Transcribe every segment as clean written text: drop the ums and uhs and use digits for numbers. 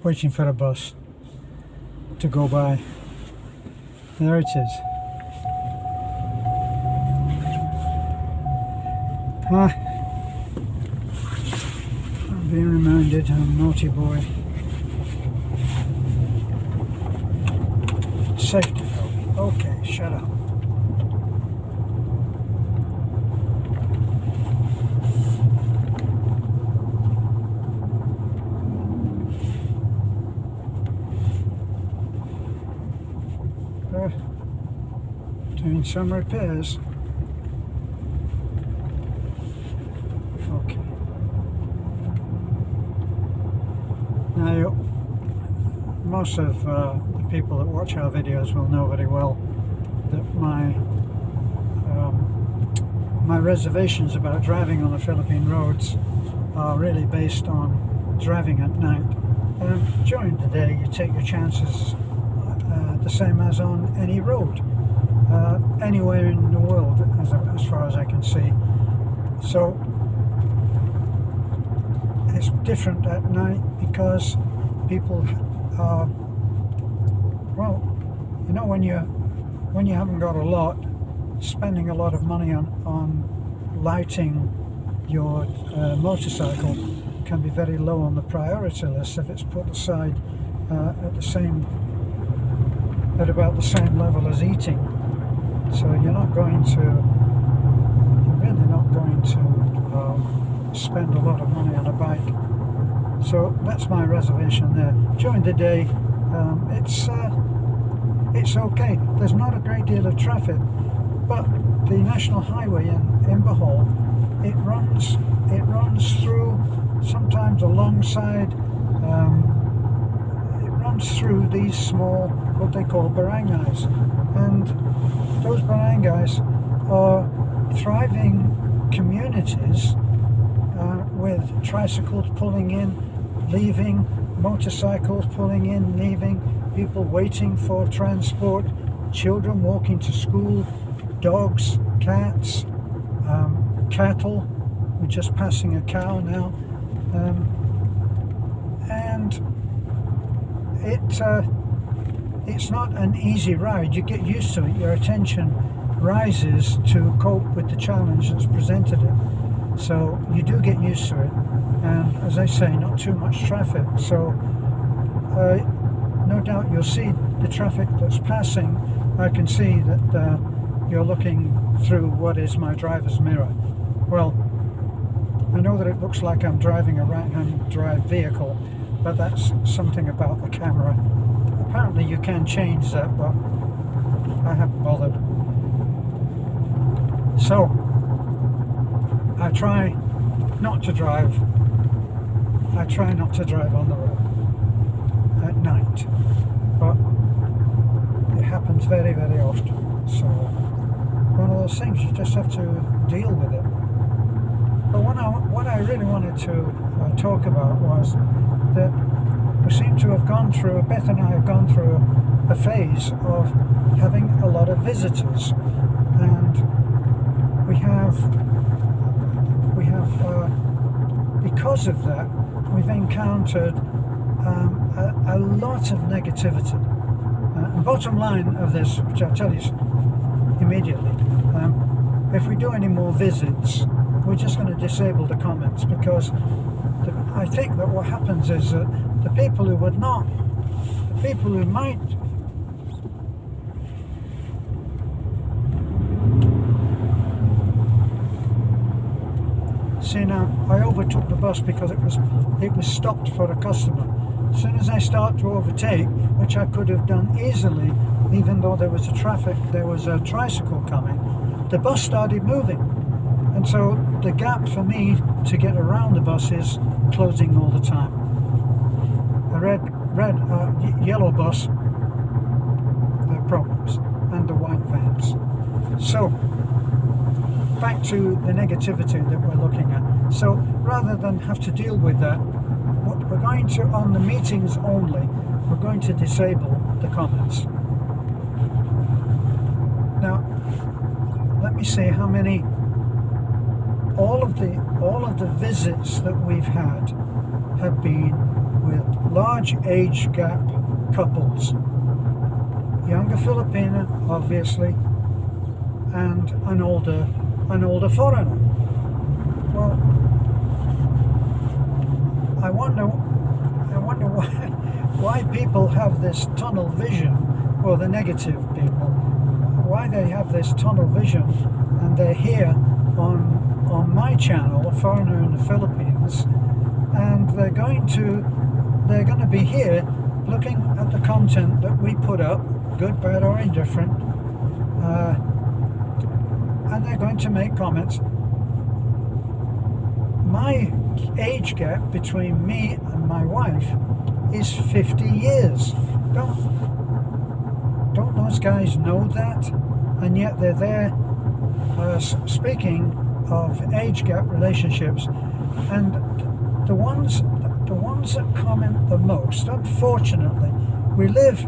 waiting for a bus to go by. There it is. I'm being reminded I'm a naughty boy. Safety belt. Okay, shut up. Doing some repairs. Okay. Now, most of the people that watch our videos will know very well that my reservations about driving on the Philippine roads are really based on driving at night. During the day, you take your chances the same as on any road. Anywhere in the world, as far as I can see. So it's different at night because people are, well, you know, when you haven't got a lot, spending a lot of money on lighting your motorcycle can be very low on the priority list if it's put aside at about the same level as eating. So you're really not going to spend a lot of money on a bike. So that's my reservation there. During the day, it's okay. There's not a great deal of traffic, but the national highway in Bohol, it runs through, sometimes alongside, it runs through these small, what they call barangays, and those barangays are thriving communities with tricycles pulling in, leaving, motorcycles pulling in, leaving, people waiting for transport, children walking to school, dogs, cats, cattle. We're just passing a cow now, and it's not an easy ride. You get used to it. Your attention rises to cope with the challenge that's presented it. So you do get used to it. And as I say, not too much traffic. So no doubt you'll see the traffic that's passing. I can see that you're looking through what is my driver's mirror. Well, I know that it looks like I'm driving a right-hand drive vehicle, but that's something about the camera. Apparently you can change that, but I haven't bothered. So I try not to drive on the road at night, but it happens very, very often. So one of those things, you just have to deal with it. But what I really wanted to talk about was that we seem to have gone through, Beth and I have gone through a phase of having a lot of visitors, and we have because of that, we've encountered a lot of negativity. And bottom line of this, which I'll tell you immediately, if we do any more visits, we're just going to disable the comments, because I think that what happens is that the people who might see, now I overtook the bus because it was stopped for a customer. As soon as I start to overtake, which I could have done easily, even though there was a tricycle coming, the bus started moving, and so the gap for me to get around the bus is closing all the time. A yellow bus, there are problems, and the white vans. So back to the negativity that we're looking at. So rather than have to deal with that, what we're going to, on the meetings only, we're going to disable the comments. Now, let me see how many, all of the visits that we've had have been with large age gap couples. Younger Filipina, obviously, and an older foreigner. Well, I wonder why people have this tunnel vision, or the negative people, why they have this tunnel vision, and they're here on my channel, A Foreigner in the Philippines, and they're going to be here looking at the content that we put up, good, bad, or indifferent, and they're going to make comments. My age gap between me and my wife is 50 years. Don't those guys know that? And yet they're there speaking of age gap relationships, and the ones that comment the most, unfortunately, we live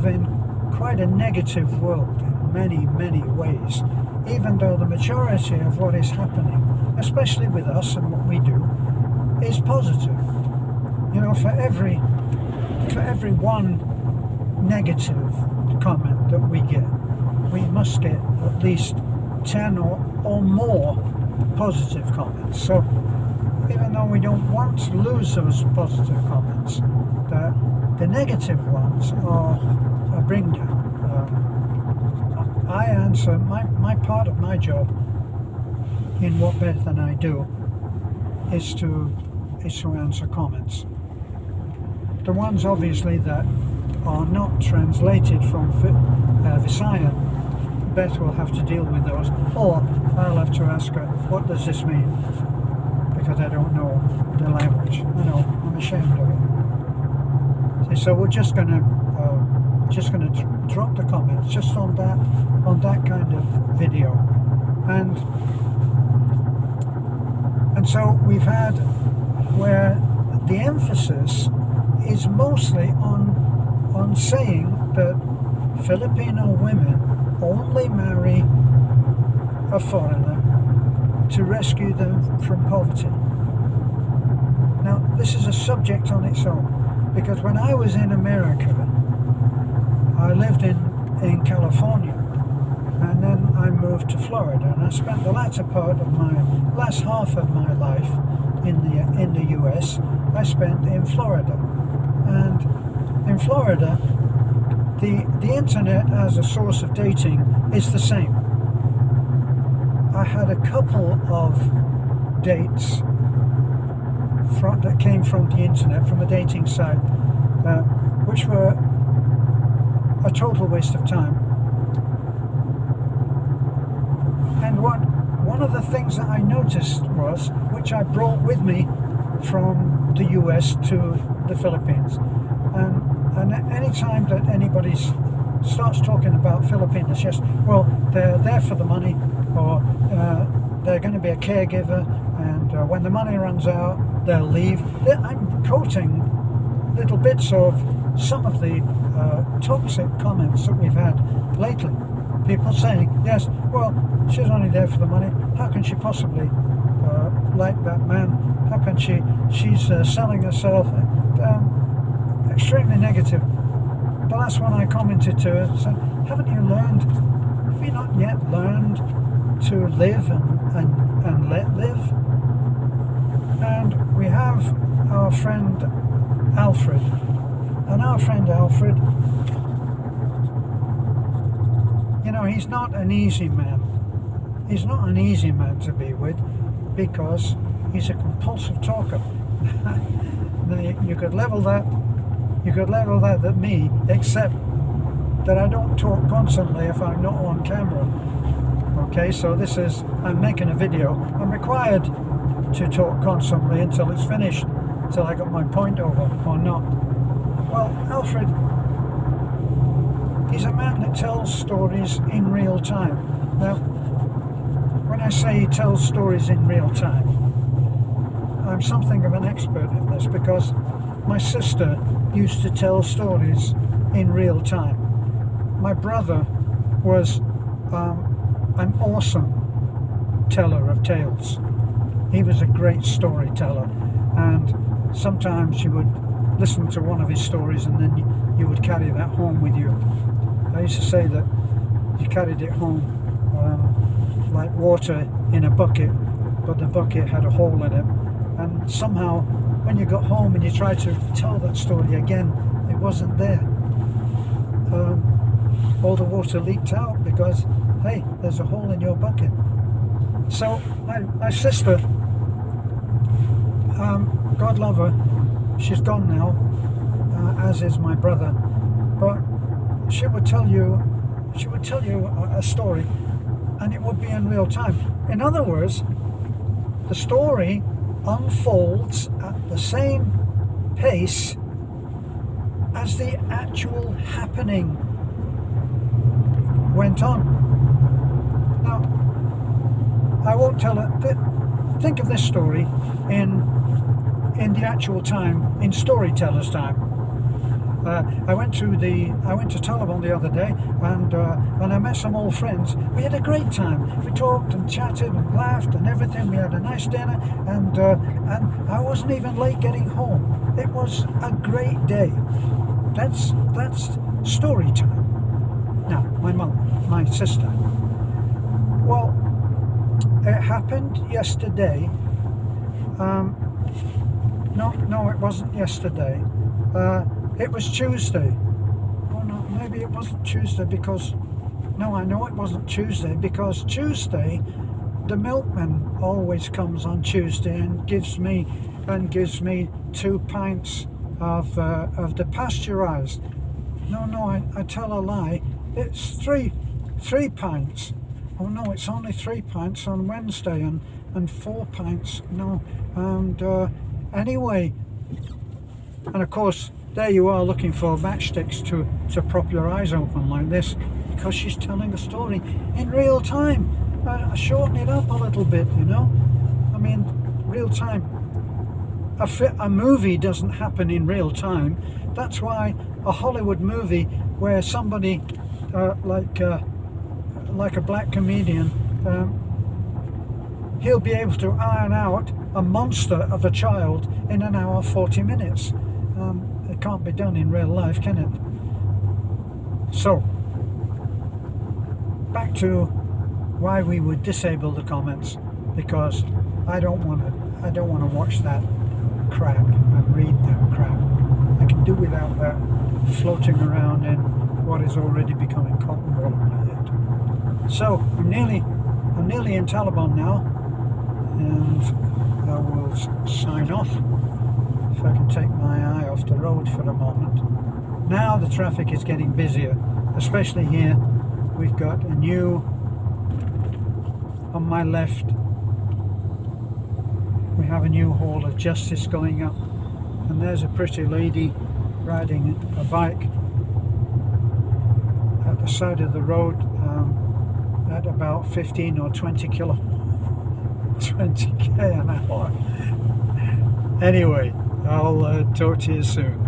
in quite a negative world in many ways, even though the majority of what is happening, especially with us and what we do, is positive. You know, for every one negative comment that we get, we must get at least 10 or more positive comments. So even though we don't want to lose those positive comments, the negative ones are a bring down. I answer my part of my job in What Better Than I Do is to answer comments. The ones obviously that are not translated from Visayan, Beth will have to deal with those, or I'll have to ask her, what does this mean? Because I don't know the language. I know, I'm ashamed of it. So we're just gonna drop the comments just on that kind of video, and so we've had where the emphasis is mostly on saying that Filipino women only marry a foreigner to rescue them from poverty. Now, this is a subject on its own, because when I was in America, I lived in California, and then I moved to Florida, and I spent the last half of my life in the US. I spent in Florida, and in Florida, the internet as a source of dating is the same. I had a couple of dates that came from the internet, from a dating site, which were a total waste of time. And one of the things that I noticed was, which I brought with me from the US to the Philippines, and any time that anybody starts talking about Filipinos, yes, well, they're there for the money, or they're going to be a caregiver, and when the money runs out, they'll leave. I'm quoting little bits of some of the toxic comments that we've had lately. People saying, yes, well, she's only there for the money. How can she possibly like that man? How can she's selling herself? Extremely negative. The last one I commented to her said, have you not yet learned to live and let live? And we have our friend Alfred, and our friend Alfred, you know, he's not an easy man. He's not an easy man to be with, because he's a compulsive talker. You could level that at me, except that I don't talk constantly if I'm not on camera. Okay, so I'm making a video. I'm required to talk constantly until it's finished, until I got my point over, or not. Well, Alfred, he's a man that tells stories in real time. Now, when I say he tells stories in real time, I'm something of an expert in this, because my sister used to tell stories in real time. My brother was an awesome teller of tales. He was a great storyteller, and sometimes you would listen to one of his stories and then you would carry that home with you. I used to say that you carried it home like water in a bucket, but the bucket had a hole in it, and somehow when you got home and you tried to tell that story again, it wasn't there. All the water leaked out because, hey, there's a hole in your bucket. So my sister, God love her, she's gone now, as is my brother, but she would tell you a story, and it would be in real time. In other words, the story unfolds at the same pace as the actual happening went on. Now, I won't tell it. Think of this story in the actual time, in storyteller's time. I went to Taliban the other day, and I met some old friends. We had a great time. We talked and chatted and laughed and everything. We had a nice dinner, and I wasn't even late getting home. It was a great day. That's story time. Now, my sister. Well, it happened yesterday. No, it wasn't yesterday. It was Tuesday. Oh no, maybe it wasn't Tuesday because... No, I know it wasn't Tuesday because Tuesday, the milkman always comes on Tuesday and gives me 2 pints of the pasteurised. No, I tell a lie. It's three pints. Oh no, it's only 3 pints on Wednesday and 4 pints. No, and anyway, and of course, there you are looking for matchsticks to prop your eyes open like this because she's telling a story in real time. I shorten it up a little bit, you know. I mean, real time. A movie doesn't happen in real time. That's why a Hollywood movie where somebody like a black comedian, he'll be able to iron out a monster of a child in an hour 40 minutes. It can't be done in real life, can it? So, back to why we would disable the comments, because I don't want to watch that crap and read that crap. I can do without that floating around in what is already becoming cotton wool on my head. So I'm nearly in Taliban now, and I will sign off. If I can take my eye off the road for a moment. Now the traffic is getting busier, especially here. We've got a new, on my left, we have a new Hall of Justice going up, and there's a pretty lady riding a bike at the side of the road at about 15 or 20k an hour. Anyway, I'll talk to you soon.